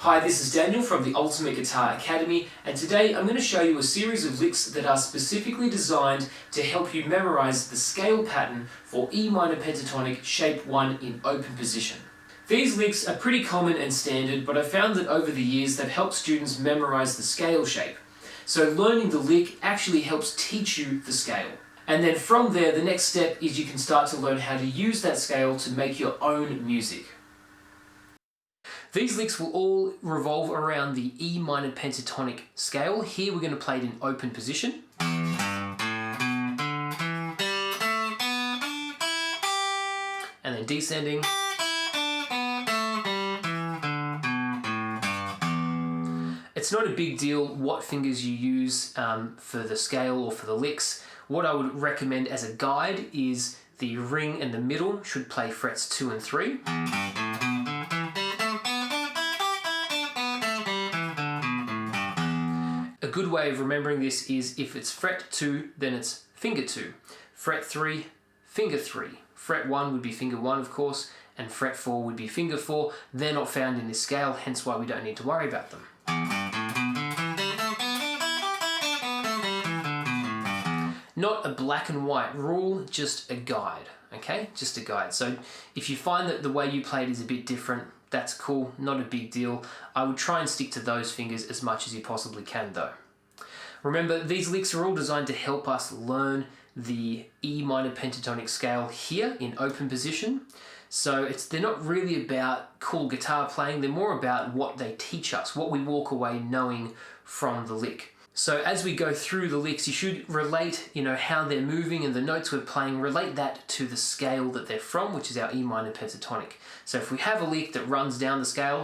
Hi, this is Daniel from the Ultimate Guitar Academy, and today I'm going to show you a series of licks that are specifically designed to help you memorize the scale pattern for E minor pentatonic shape 1 in open position. These licks are pretty common and standard, but I found that over the years they've helped students memorize the scale shape. So learning the lick actually helps teach you the scale. And then from there, the next step is you can start to learn how to use that scale to make your own music. These licks will all revolve around the E minor pentatonic scale. Here we're going to play it in open position. And then descending. It's not a big deal what fingers you use for the scale or for the licks. What I would recommend as a guide is the ring and the middle should play frets 2 and 3. A good way of remembering this is if it's fret 2, then it's finger 2. Fret 3, finger 3. Fret 1 would be finger 1, of course, and fret 4 would be finger 4. They're not found in this scale, hence why we don't need to worry about them. Not a black and white rule, just a guide, okay? Just a guide. So if you find that the way you play it is a bit different, that's cool, not a big deal. I would try and stick to those fingers as much as you possibly can though. Remember, these licks are all designed to help us learn the E minor pentatonic scale here in open position. So they're not really about cool guitar playing, they're more about what they teach us, what we walk away knowing from the lick. So as we go through the licks, you should relate, how they're moving and the notes we're playing, relate that to the scale that they're from, which is our E minor pentatonic. So if we have a lick that runs down the scale,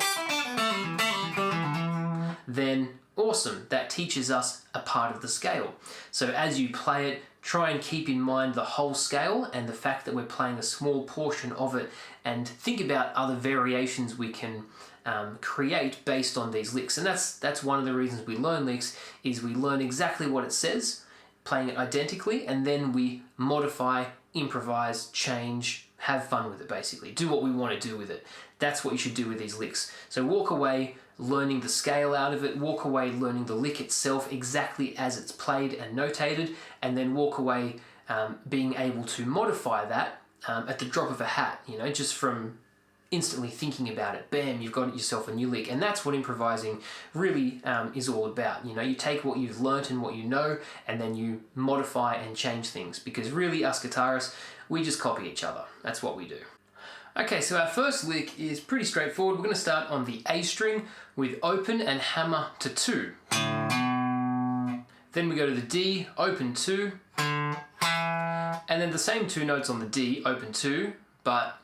then awesome, that teaches us a part of the scale. So as you play it, try and keep in mind the whole scale and the fact that we're playing a small portion of it, and think about other variations we can create based on these licks. And that's one of the reasons we learn licks, is we learn exactly what it says, playing it identically, and then we modify, improvise, change, have fun with it basically. Do what we want to do with it. That's what you should do with these licks. So walk away learning the scale out of it, walk away learning the lick itself exactly as it's played and notated, and then walk away being able to modify that at the drop of a hat, just from instantly thinking about it. Bam, you've got yourself a new lick. And that's what improvising really is all about. You take what you've learnt and what you know, and then you modify and change things, because really us guitarists, we just copy each other. That's what we do. Okay, so our first lick is pretty straightforward. We're going to start on the A string with open and hammer to 2. Then we go to the D, open 2, and then the same 2 notes on the D, open 2, but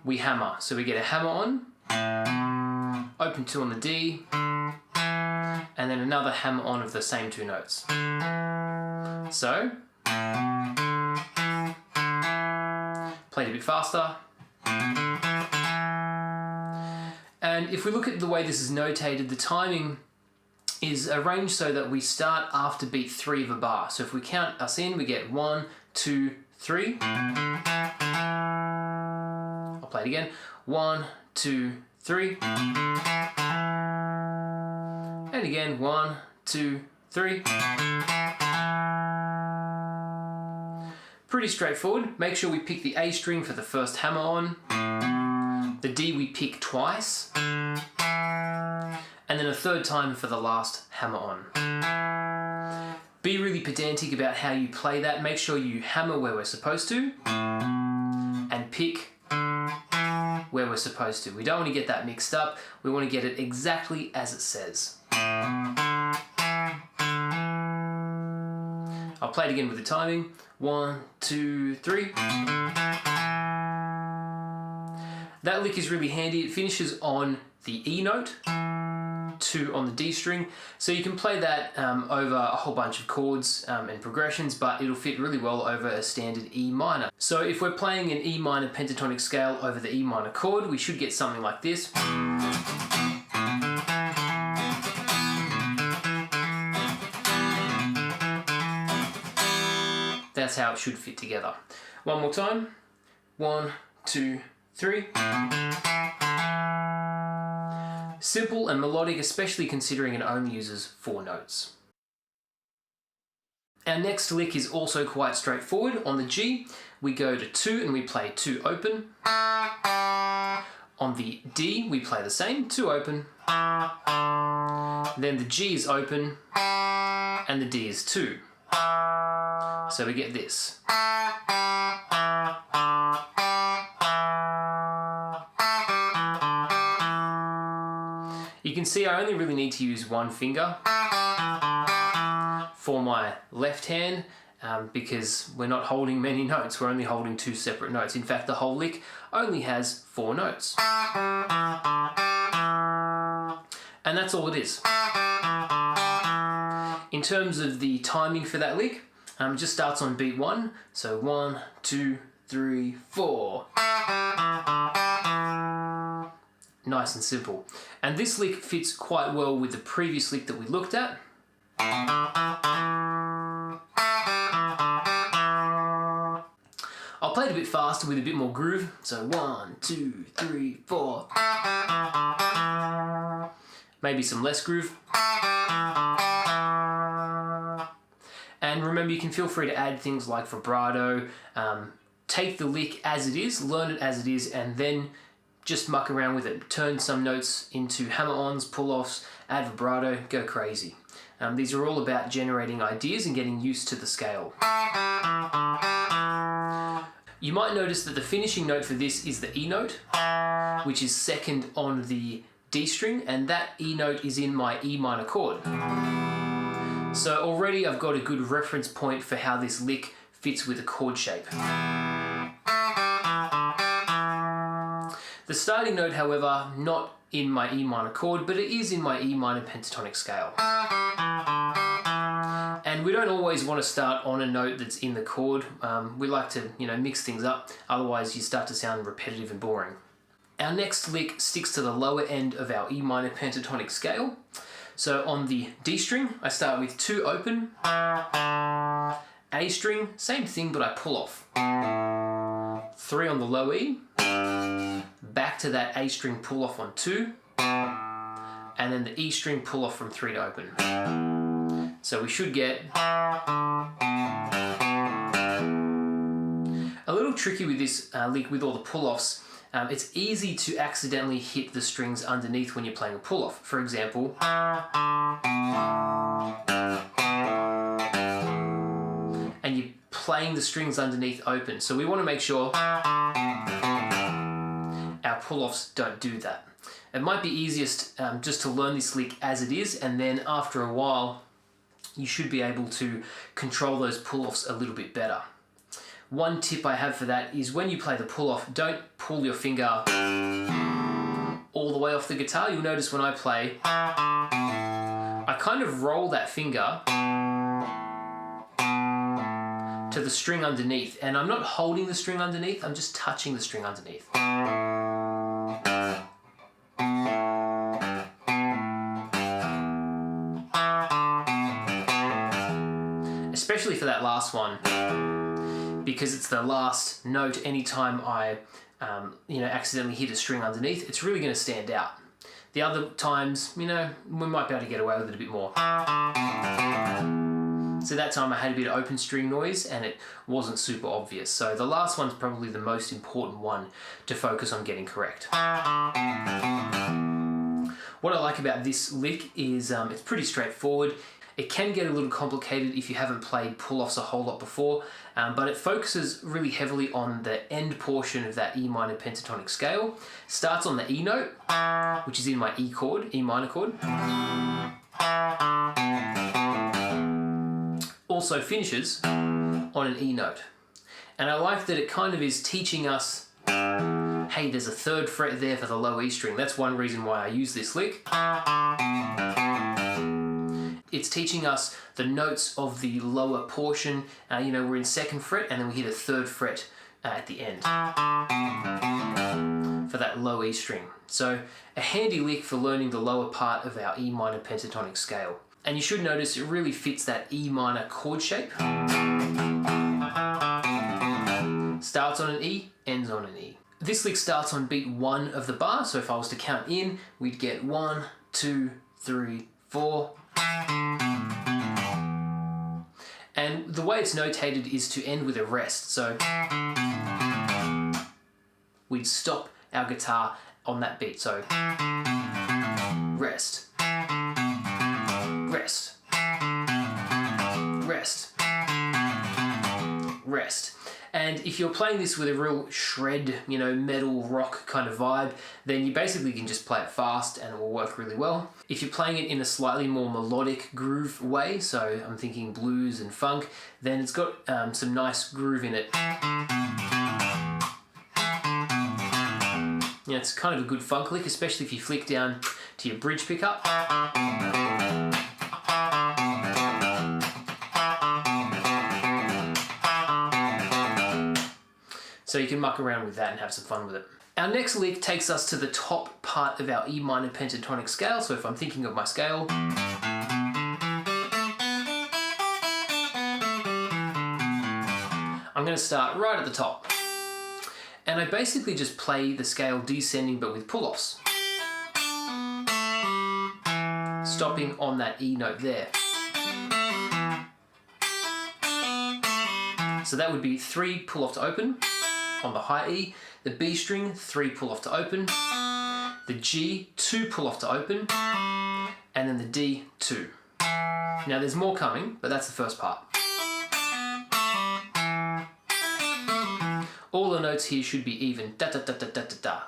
we hammer. So we get a hammer on, open 2 on the D, and then another hammer on of the same 2 notes. So played a bit faster. And if we look at the way this is notated, the timing is arranged so that we start after beat 3 of a bar. So if we count us in, we get 1, 2, 3. I'll play it again. 1, 2, 3. And again, 1, 2, 3. Pretty straightforward. Make sure we pick the A string for the first hammer on. The D we pick twice. And then a third time for the last hammer on. Be really pedantic about how you play that. Make sure you hammer where we're supposed to and pick where we're supposed to. We don't want to get that mixed up. We want to get it exactly as it says. I'll play it again with the timing. 1, 2, 3. That lick is really handy. It finishes on the E note, 2 on the D string. So you can play that over a whole bunch of chords and progressions, but it'll fit really well over a standard E minor. So if we're playing an E minor pentatonic scale over the E minor chord, we should get something like this. That's how it should fit together. One more time. 1, 2, 3. Simple and melodic, especially considering it only uses 4 notes. Our next lick is also quite straightforward. On the G, we go to 2 and we play 2 open. On the D, we play the same, 2 open. Then the G is open, and the D is 2. So we get this. You can see I only really need to use one finger for my left hand because we're not holding many notes, we're only holding 2 separate notes. In fact, the whole lick only has 4 notes. And that's all it is. In terms of the timing for that lick, it just starts on beat 1. So 1, 2, 3, 4. Nice and simple. And this lick fits quite well with the previous lick that we looked at. I'll play it a bit faster with a bit more groove. So 1, 2, 3, 4. Maybe some less groove. And remember, you can feel free to add things like vibrato. Take the lick as it is, learn it as it is, and then just muck around with it. Turn some notes into hammer-ons, pull-offs, add vibrato, go crazy. These are all about generating ideas and getting used to the scale. You might notice that the finishing note for this is the E note, which is second on the D string, and that E note is in my E minor chord. So already I've got a good reference point for how this lick fits with a chord shape. The starting note, however, not in my E minor chord, but it is in my E minor pentatonic scale. And we don't always want to start on a note that's in the chord. We like to, mix things up, otherwise you start to sound repetitive and boring. Our next lick sticks to the lower end of our E minor pentatonic scale. So on the D string, I start with 2 open. A string, same thing, but I pull off. 3 on the low E. Back to that A string pull off on 2. And then the E string pull off from 3 to open. So we should get a little tricky with this lick with all the pull-offs. It's easy to accidentally hit the strings underneath when you're playing a pull-off. For example, and you're playing the strings underneath open. So we want to make sure our pull-offs don't do that. It might be easiest just to learn this lick as it is, and then after a while you should be able to control those pull-offs a little bit better. One tip I have for that is when you play the pull-off, don't pull your finger all the way off the guitar. You'll notice when I play, I kind of roll that finger to the string underneath, and I'm not holding the string underneath, I'm just touching the string underneath. Especially for that last one, because it's the last note. Anytime I accidentally hit a string underneath, it's really going to stand out. The other times, we might be able to get away with it a bit more. So that time I had a bit of open string noise and it wasn't super obvious. So the last one's probably the most important one to focus on getting correct. What I like about this lick is it's pretty straightforward. It can get a little complicated if you haven't played pull-offs a whole lot before, but it focuses really heavily on the end portion of that E minor pentatonic scale. Starts on the E note, which is in my E chord, E minor chord. Also finishes on an E note. And I like that it kind of is teaching us, hey, there's a 3rd fret there for the low E string. That's one reason why I use this lick. It's teaching us the notes of the lower portion. We're in 2nd fret and then we hit a 3rd fret at the end for that low E string. So a handy lick for learning the lower part of our E minor pentatonic scale. And you should notice it really fits that E minor chord shape. Starts on an E, ends on an E. This lick starts on beat 1 of the bar, so if I was to count in, we'd get 1, 2, 3, 4. And the way it's notated is to end with a rest, so we'd stop our guitar on that beat, so rest, rest, rest, rest. And if you're playing this with a real shred, metal rock kind of vibe, then you basically can just play it fast and it will work really well. If you're playing it in a slightly more melodic groove way, so I'm thinking blues and funk, then it's got some nice groove in it. It's kind of a good funk lick, especially if you flick down to your bridge pickup. So you can muck around with that and have some fun with it. Our next lick takes us to the top part of our E minor pentatonic scale. So if I'm thinking of my scale, I'm going to start right at the top. And I basically just play the scale descending but with pull-offs. Stopping on that E note there. So that would be 3 pull-off to open on the high E, the B string, 3 pull-off to open, the G, 2 pull-off to open, and then the D, 2. Now there's more coming, but that's the first part. All the notes here should be even, da da da da da da da.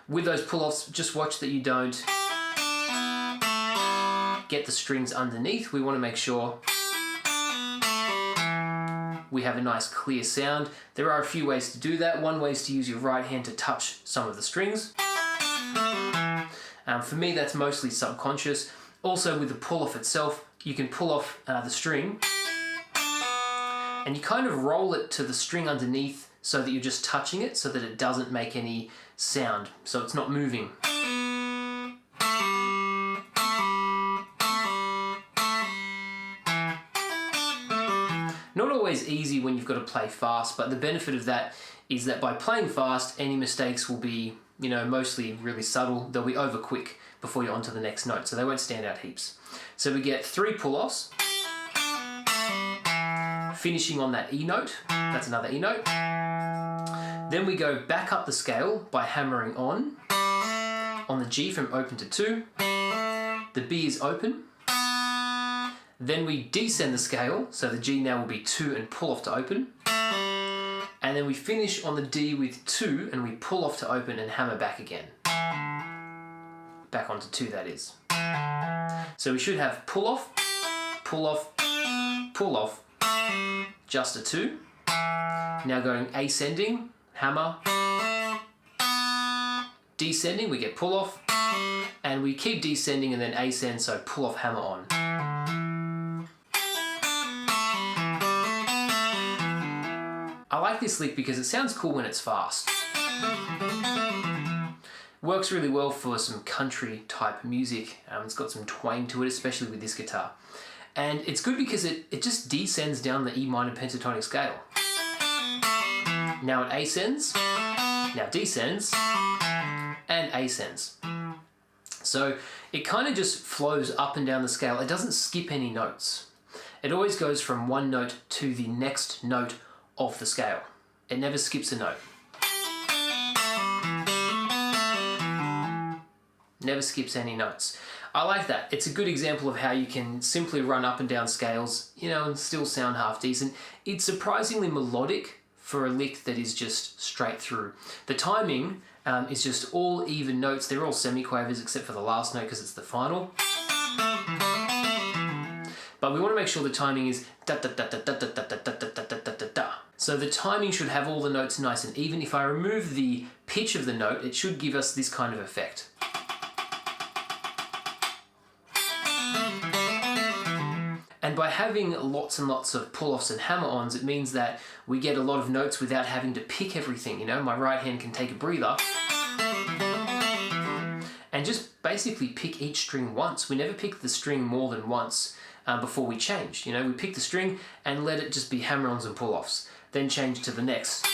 With those pull-offs, just watch that you don't get the strings underneath. We want to make sure we have a nice clear sound. There are a few ways to do that. One way is to use your right hand to touch some of the strings. For me, that's mostly subconscious. Also with the pull-off itself, you can pull off the string and you kind of roll it to the string underneath so that you're just touching it so that it doesn't make any sound, so it's not moving. Not always easy when you've got to play fast, but the benefit of that is that by playing fast, any mistakes will be, mostly really subtle. They'll be over quick before you're on to the next note, so they won't stand out heaps. So we get 3 pull-offs, finishing on that E note. That's another E note. Then we go back up the scale by hammering on the G from open to 2. The B is open. Then we descend the scale, so the G now will be 2 and pull off to open. And then we finish on the D with 2 and we pull off to open and hammer back again. Back onto 2, that is. So we should have pull off, pull off, pull off, just a 2. Now going ascending, hammer, descending, we get pull off, and we keep descending and then ascend, so pull off, hammer on. I like this lick because it sounds cool when it's fast. Works really well for some country type music. It's got some twang to it, especially with this guitar. And it's good because it just descends down the E minor pentatonic scale. Now it ascends, now descends, and ascends. So it kind of just flows up and down the scale. It doesn't skip any notes. It always goes from one note to the next note of the scale. It never skips a note. Never skips any notes. I like that. It's a good example of how you can simply run up and down scales, and still sound half decent. It's surprisingly melodic for a lick that is just straight through. The timing is just all even notes. They're all semiquavers except for the last note because it's the final. But we want to make sure the timing is da da da da da da da da da da da da da da. So the timing should have all the notes nice and even. If I remove the pitch of the note, it should give us this kind of effect. And by having lots and lots of pull-offs and hammer-ons, it means that we get a lot of notes without having to pick everything, My right hand can take a breather and just basically pick each string once. We never pick the string more than once before we change. We pick the string and let it just be hammer-ons and pull-offs, then change to the next.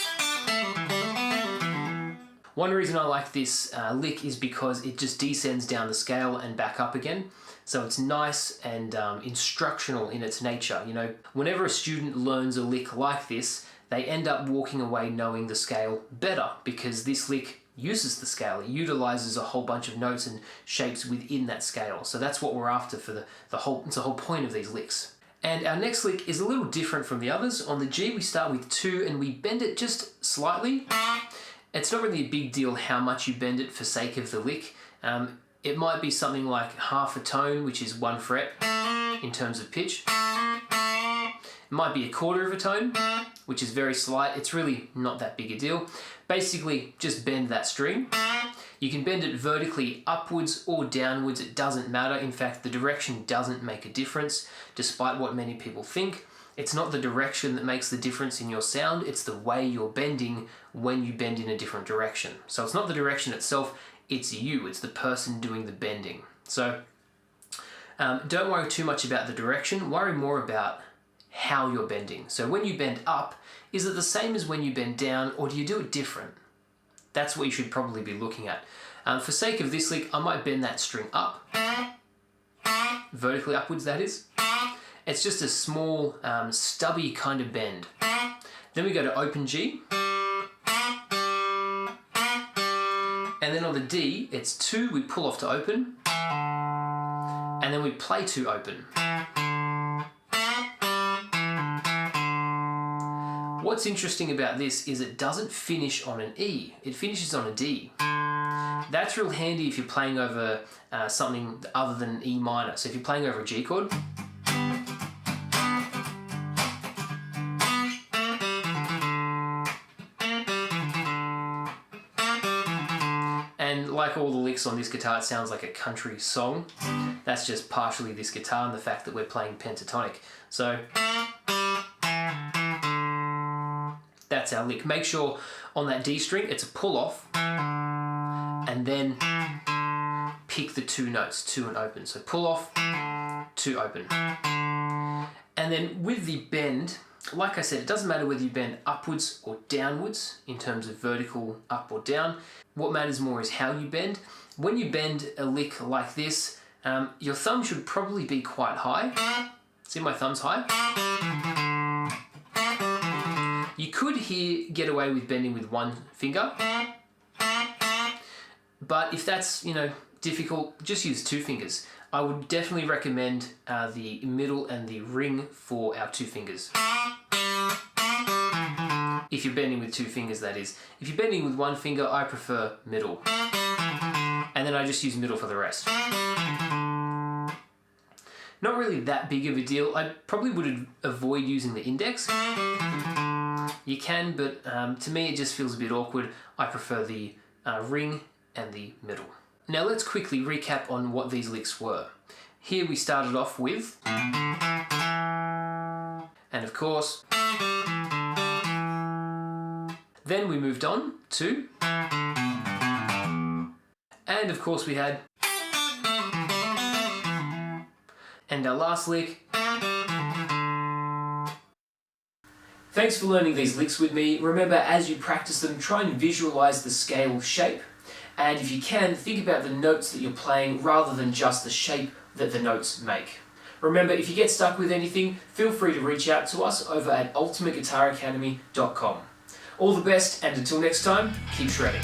One reason I like this lick is because it just descends down the scale and back up again. So it's nice and instructional in its nature. You know, whenever a student learns a lick like this, they end up walking away knowing the scale better because this lick uses the scale. It utilizes a whole bunch of notes and shapes within that scale. So that's what we're after for it's the whole point of these licks. And our next lick is a little different from the others. On the G, we start with 2 and we bend it just slightly. It's not really a big deal how much you bend it for sake of the lick. It might be something like half a tone, which is 1 fret in terms of pitch. It might be a quarter of a tone, which is very slight. It's really not that big a deal. Basically, just bend that string. You can bend it vertically upwards or downwards. It doesn't matter. In fact, the direction doesn't make a difference, despite what many people think. It's not the direction that makes the difference in your sound. It's the way you're bending when you bend in a different direction. So it's not the direction itself. It's you. It's the person doing the bending. So don't worry too much about the direction. Worry more about how you're bending. So when you bend up, is it the same as when you bend down, or do you do it different? That's what you should probably be looking at. For sake of this lick, I might bend that string up, vertically upwards that is. It's just a small, stubby kind of bend. Then we go to open G. And then on the D, it's 2, we pull off to open. And then we play to open. What's interesting about this is it doesn't finish on an E, it finishes on a D. That's real handy if you're playing over something other than E minor. So if you're playing over a G chord, and like all the licks on this guitar, it sounds like a country song. That's just partially this guitar and the fact that we're playing pentatonic. So that's our lick. Make sure on that D string it's a pull off and then pick the 2 notes, 2 and open. So pull off, 2 open. And then with the bend, like I said, it doesn't matter whether you bend upwards or downwards in terms of vertical up or down. What matters more is how you bend. When you bend a lick like this, your thumb should probably be quite high. See, my thumb's high. You could here get away with bending with 1 finger, but if that's, difficult, just use 2 fingers. I would definitely recommend the middle and the ring for our 2 fingers. If you're bending with 2 fingers, that is. If you're bending with 1 finger, I prefer middle. And then I just use middle for the rest. Not really that big of a deal. I probably would avoid using the index. You can, but to me it just feels a bit awkward. I prefer the ring and the middle. Now let's quickly recap on what these licks were. Here we started off with, and of course, then we moved on to, and of course we had, and our last lick. Thanks for learning these licks with me. Remember, as you practice them, try and visualize the scale shape. And if you can, think about the notes that you're playing rather than just the shape that the notes make. Remember, if you get stuck with anything, feel free to reach out to us over at ultimateguitaracademy.com. All the best, and until next time, keep shredding.